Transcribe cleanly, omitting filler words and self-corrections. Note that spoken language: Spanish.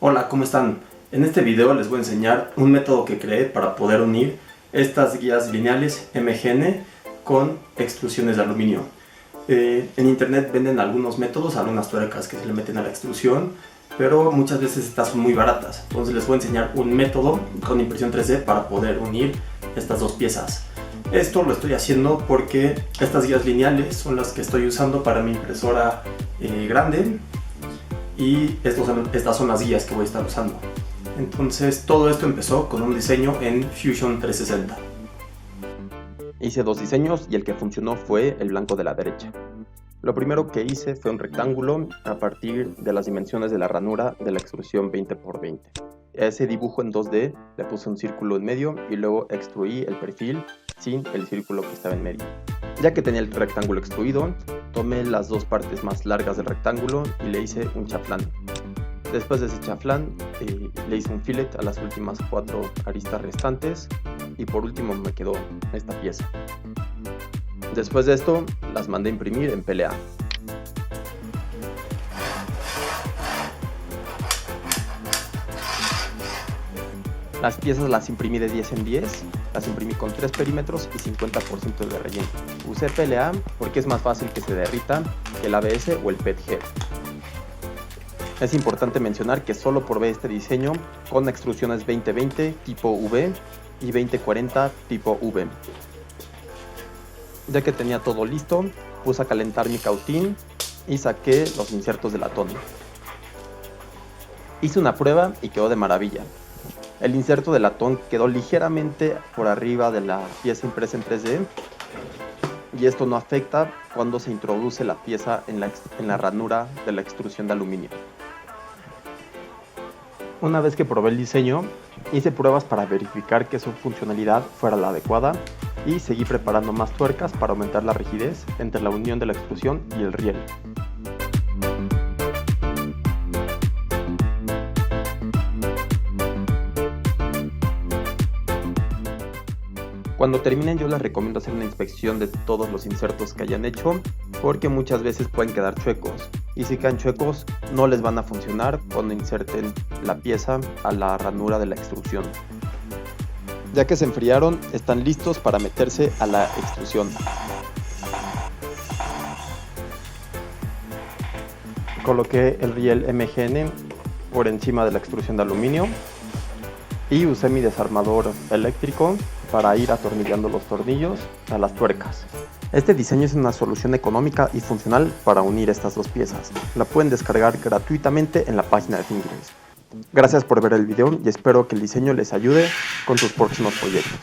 Hola, ¿cómo están? En este video les voy a enseñar un método que creé para poder unir estas guías lineales MGN con extrusiones de aluminio. En internet venden algunos métodos, algunas tuercas que se le meten a la extrusión, pero muchas veces estas son muy baratas. Entonces les voy a enseñar un método con impresión 3D para poder unir estas dos piezas. Esto lo estoy haciendo porque estas guías lineales son las que estoy usando para mi impresora grande. Y estas son las guías que voy a estar usando. Entonces todo esto empezó con un diseño en Fusion 360. Hice dos diseños y el que funcionó fue el blanco de la derecha. Lo primero que hice fue un rectángulo a partir de las dimensiones de la ranura de la extrusión 20x20. A ese dibujo en 2D le puse un círculo en medio y luego extruí el perfil sin el círculo que estaba en medio. Ya que tenía el rectángulo extruido, tomé las dos partes más largas del rectángulo y le hice un chaflán. Después de ese chaflán le hice un fillet a las últimas 4 aristas restantes y por último me quedó esta pieza. Después de esto las mandé a imprimir en PLA. Las piezas las imprimí de 10 en 10, las imprimí con 3 perímetros y 50% de relleno. Usé PLA porque es más fácil que se derrita que el ABS o el PETG. Es importante mencionar que solo probé este diseño con extrusiones 2020 tipo V y 2040 tipo V. Ya que tenía todo listo, puse a calentar mi cautín y saqué los insertos de latón. Hice una prueba y quedó de maravilla. El inserto de latón quedó ligeramente por arriba de la pieza impresa en 3D y esto no afecta cuando se introduce la pieza en la ranura de la extrusión de aluminio. Una vez que probé el diseño, hice pruebas para verificar que su funcionalidad fuera la adecuada y seguí preparando más tuercas para aumentar la rigidez entre la unión de la extrusión y el riel. Cuando terminen yo les recomiendo hacer una inspección de todos los insertos que hayan hecho porque muchas veces pueden quedar chuecos y si quedan chuecos no les van a funcionar cuando inserten la pieza a la ranura de la extrusión. Ya que se enfriaron, están listos para meterse a la extrusión. Coloqué el riel MGN por encima de la extrusión de aluminio y usé mi desarmador eléctrico para ir atornillando los tornillos a las tuercas. Este diseño es una solución económica y funcional para unir estas dos piezas. La pueden descargar gratuitamente en la página de Thingiverse. Gracias por ver el video y espero que el diseño les ayude con sus próximos proyectos.